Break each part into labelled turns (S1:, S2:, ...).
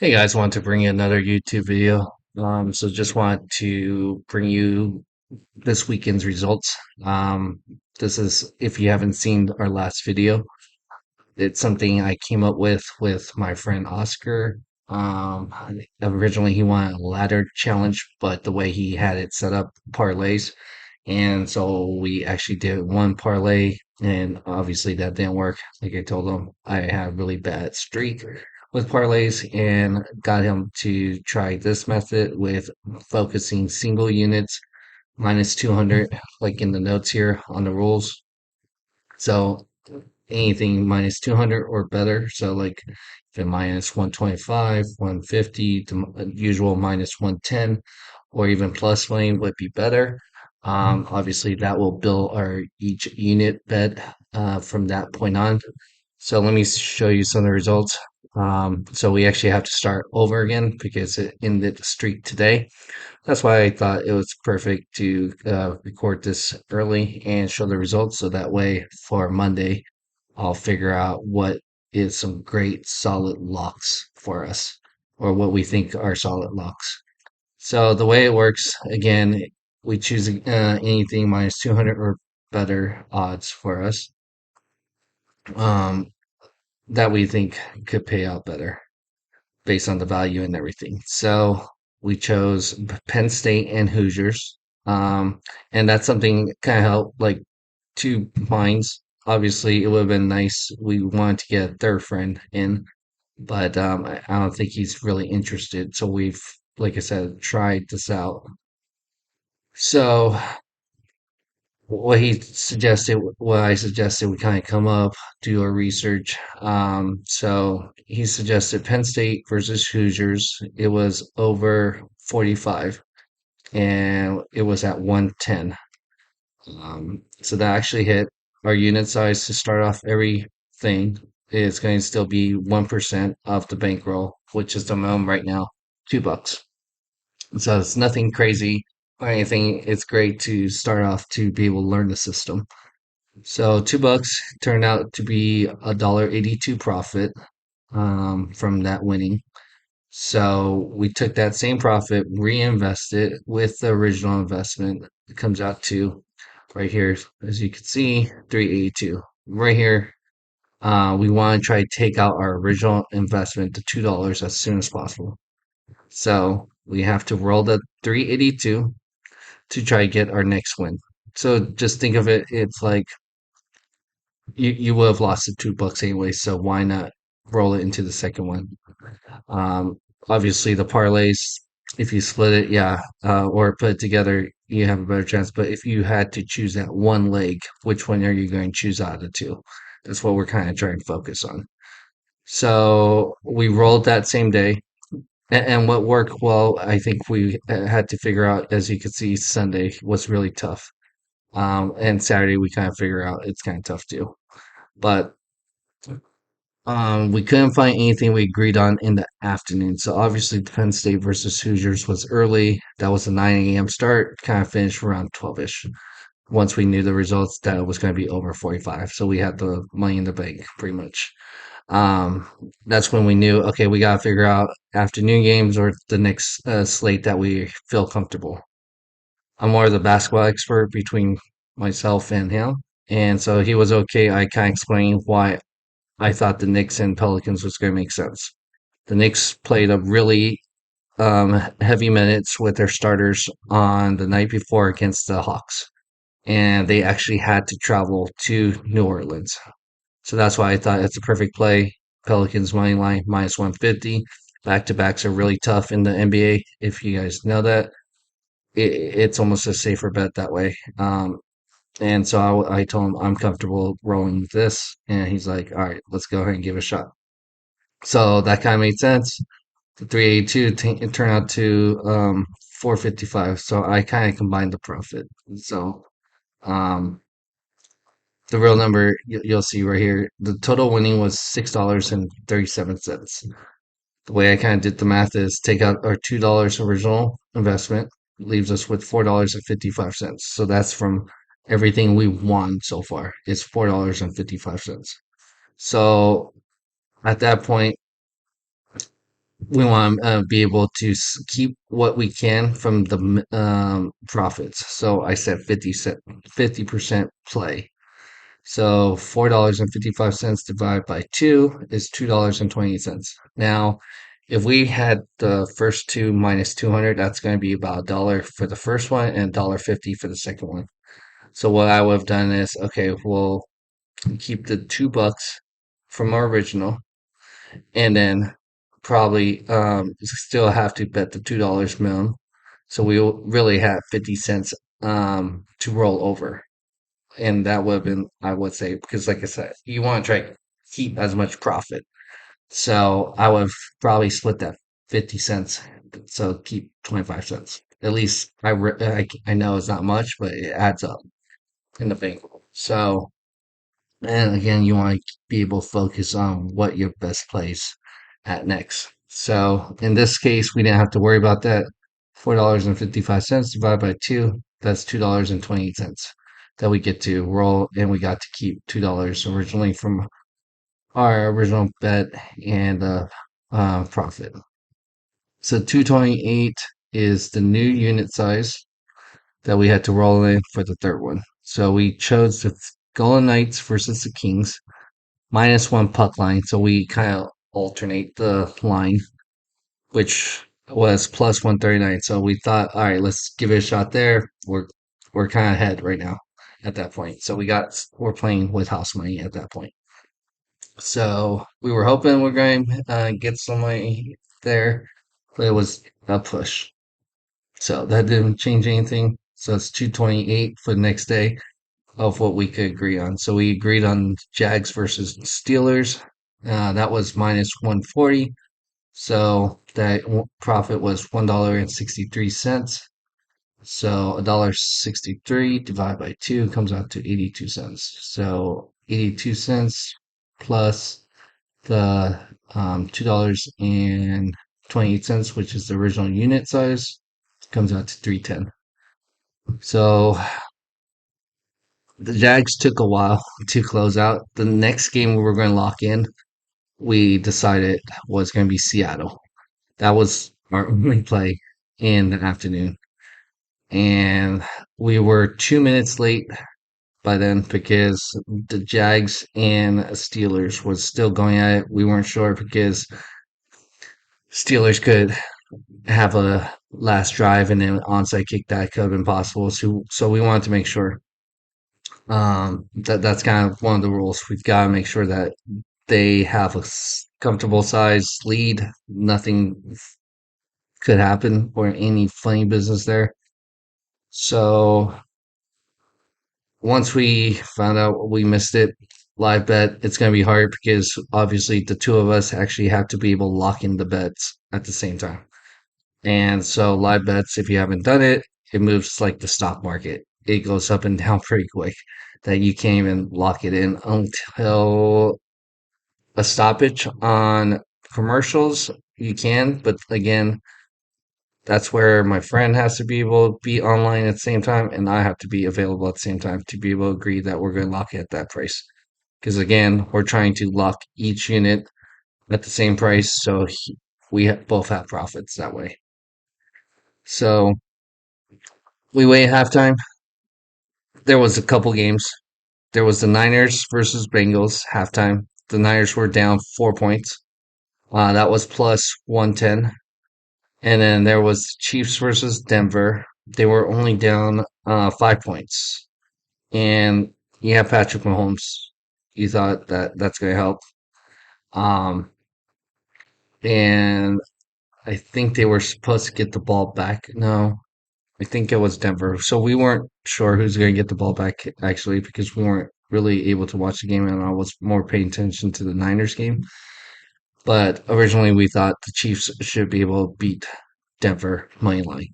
S1: Hey guys, want to bring you another YouTube video. So just want to bring you this weekend's results. This is, if you haven't seen our last video, it's something I came up with my friend Oscar. Originally he wanted a ladder challenge, but the way he had it set up, parlays, and so we actually did one parlay, and obviously that didn't work. Like I told him, I had a really bad streak with parlays and got him to try this method with focusing single units minus 200, like in the notes here on the rules. So anything minus 200 or better. So like if it minus 125, 150, the usual minus 110, or even plus money would be better. Obviously, that will build our each unit bet from that point on. So let me show you some of the results. So we actually have to start over again because it ended the streak today. That's why I thought it was perfect to record this early and show the results. So that way for Monday, I'll figure out what is some great solid locks for us or what we think are solid locks. So the way it works, again, we choose anything minus 200 or better odds for us um, that we think could pay out better based on the value and everything. So we chose Penn State and Hoosiers. Um, and that's something kind of helped like 2 minds. Obviously, it would have been nice. We wanted to get a third friend in, but I don't think he's really interested. So we've, like I said, tried this out. So what I suggested, we kind of come up, do our research. So he suggested Penn State versus Hoosiers. It was over 45, and it was at 110. So that actually hit our unit size to start off everything is going to still be 1% of the bankroll, which is the minimum right now, $2. So it's nothing crazy or anything. It's great to start off to be able to learn the system. So $2 turned out to be $1.82 profit from that winning. So we took that same profit, reinvested with the original investment. It comes out to right here, as you can see, 382. Right here, we want to try to take out our original investment to $2 as soon as possible. So we have to roll the 382 to try to get our next win. So just think of it, it's like you would have lost the $2 anyway, so why not roll it into the second one? Um, Obviously, the parlays, if you split it, yeah, or put it together, you have a better chance. But if you had to choose that one leg, which one are you going to choose out of the two? That's what we're kind of trying to focus on. So we rolled that same day. And what worked well, I think we had to figure out, as you could see, Sunday was really tough. And Saturday we kind of figure out it's kind of tough too. But we couldn't find anything we agreed on in the afternoon. So obviously, Penn State versus Hoosiers was early. That was a 9 a.m. start, kind of finished around 12-ish. Once we knew the results, that it was going to be over 45. So we had the money in the bank pretty much. Um, that's when we knew, okay, we got to figure out afternoon games or the next slate that we feel comfortable. I'm more of the basketball expert between myself and him. And so he was okay. I kind of explained why I thought the Knicks and Pelicans was going to make sense. The Knicks played a really heavy minutes with their starters on the night before against the Hawks, and they actually had to travel to New Orleans. So that's why I thought it's a perfect play. Pelicans money line minus 150. Back to backs are really tough in the NBA. If you guys know that, it's almost a safer bet that way. And so I told him I'm comfortable rolling with this, and he's like, "All right, let's go ahead and give it a shot." So that kind of made sense. The 382 it turned out to 455. So I kind of combined the profit. So um, the real number you'll see right here, the total winning was $6.37. The way I kind of did the math is take out our $2 original investment, leaves us with $4.55. So that's from everything we won so far. It's $4.55. So at that point, we want to be able to keep what we can from the profits. So I said 50% play. So $4.55 divided by two is $2.28. Now, if we had the first two minus 200, that's going to be about a dollar for the first one and $1.50 for the second one. So what I would have done is, okay, we'll keep the $2 from our original, and then probably still have to bet the $2 minimum. So we will really have 50 cents to roll over. And that would have been, I would say, because like I said, you want to try to keep as much profit. So I would have probably split that 50 cents. So keep 25 cents. At least I know it's not much, but it adds up in the bank. So, and again, you want to be able to focus on what your best plays at next. So in this case, we didn't have to worry about that. $4.55 divided by two, that's $2.28 that we get to roll, and we got to keep $2 originally from our original bet and profit. So 228 is the new unit size that we had to roll in for the third one. So we chose the Golden Knights versus the Kings -1 puck line. So we kind of alternate the line, which was plus 139. So we thought, all right, let's give it a shot there. We're kind of ahead right now at that point. So we're playing with house money at that point. So we were hoping we're going to get some money there, but it was a push. So that didn't change anything. So it's 228 for the next day of what we could agree on. So we agreed on Jags versus Steelers. That was -140. So that profit was $1.63. So $1.63 divided by two comes out to 82 cents. So 82 cents plus the $2.28, which is the original unit size, comes out to 310. So the Jags took a while to close out. The next game we were going to lock in, we decided was going to be Seattle. That was our only play in the afternoon. And we were 2 minutes late by then because the Jags and Steelers was still going at it. We weren't sure because Steelers could have a last drive and then an onside kick that could have been possible. So we wanted to make sure that's kind of one of the rules. We've got to make sure that they have a comfortable size lead. Nothing could happen or any funny business there. So once we found out we missed it, live bet, it's going to be hard because obviously the two of us actually have to be able to lock in the bets at the same time. And so live bets, if you haven't done it, it moves like the stock market. It goes up and down pretty quick that you can't even lock it in until a stoppage on commercials. You can, but again, that's where my friend has to be able to be online at the same time, and I have to be available at the same time to be able to agree that we're going to lock it at that price. Because again, we're trying to lock each unit at the same price, so both have profits that way. So we wait halftime. There was a couple games. There was the Niners versus Bengals halftime. The Niners were down 4 points. That was plus 110. And then there was Chiefs versus Denver. They were only down 5 points. And you have Patrick Mahomes. You thought that that's going to help. Um, and I think they were supposed to get the ball back. No, I think it was Denver. So we weren't sure who's going to get the ball back actually because we weren't really able to watch the game and I was more paying attention to the Niners game. But originally we thought the Chiefs should be able to beat Denver money line.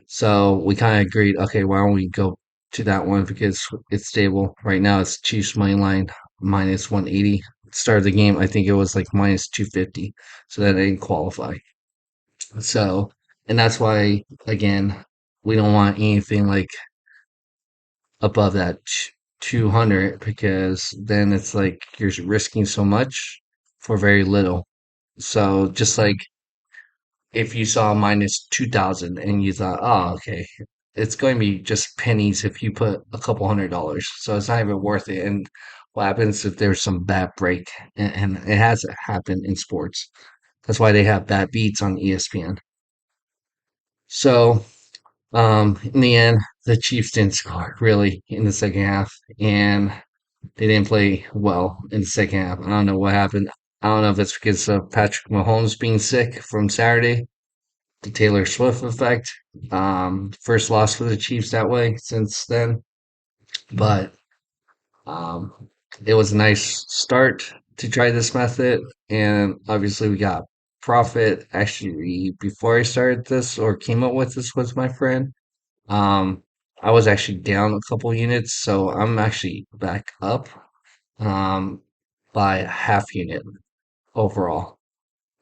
S1: So we kind of agreed, okay, why don't we go to that one because it's stable. Right now it's Chiefs money line minus 180. Start of the game, I think it was like minus 250. So that didn't qualify. So, and that's why, again, we don't want anything like above that 200 because then it's like you're risking so much for very little. So just like if you saw minus 2,000 and you thought, oh, okay, it's going to be just pennies if you put a couple $100. So it's not even worth it. And what happens if there's some bad break? And it has happened in sports. That's why they have bad beats on ESPN. So, in the end, the Chiefs didn't score really in the second half, and they didn't play well in the second half. I don't know what happened. I don't know if it's because of Patrick Mahomes being sick from Saturday, the Taylor Swift effect. First loss for the Chiefs that way since then, but um, it was a nice start to try this method, and obviously we got profit. Actually, before I started this or came up with this with my friend, um, I was actually down a couple units, so I'm actually back up um, by a half unit overall.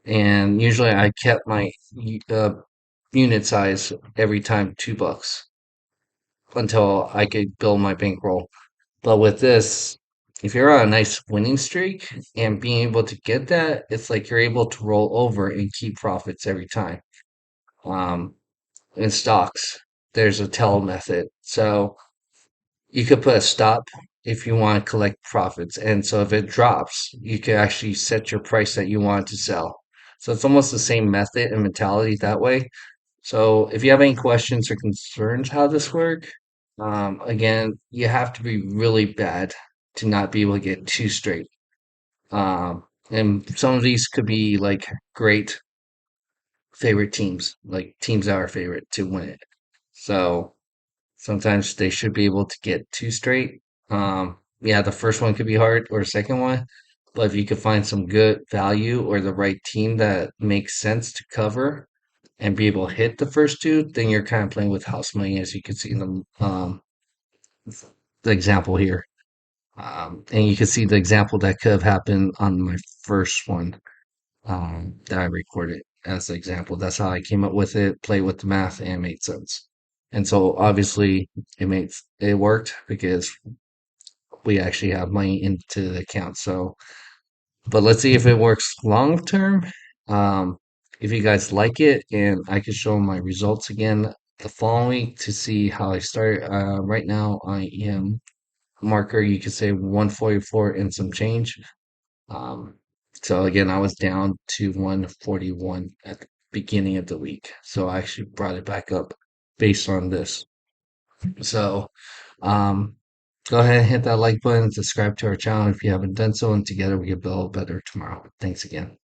S1: And usually I kept my uh, unit size every time $2 until I could build my bankroll. But with this, if you're on a nice winning streak and being able to get that, it's like you're able to roll over and keep profits every time. Um, in stocks, there's a tell method. So you could put a stop if you want to collect profits. And so if it drops, you can actually set your price that you want to sell. So it's almost the same method and mentality that way. So if you have any questions or concerns how this work, again, you have to be really bad to not be able to get two straight. And some of these could be like great favorite teams, like teams that are favorite to win it. So sometimes they should be able to get two straight. Yeah, the first one could be hard or second one, but if you could find some good value or the right team that makes sense to cover and be able to hit the first two, then you're kind of playing with house money, as you can see in the example here. And you can see the example that could have happened on my first one that I recorded as the example. That's how I came up with it, played with the math, and it made sense. And so obviously it worked because we actually have money into the account. So, but let's see if it works long term. Um, if you guys like it, and I can show my results again the following week to see how I start. Right now, I am marker. You could say 144 and some change. Um, so again, I was down to 141 at the beginning of the week. So I actually brought it back up based on this. So um, go ahead and hit that like button, subscribe to our channel if you haven't done so, and together we can build better tomorrow. Thanks again.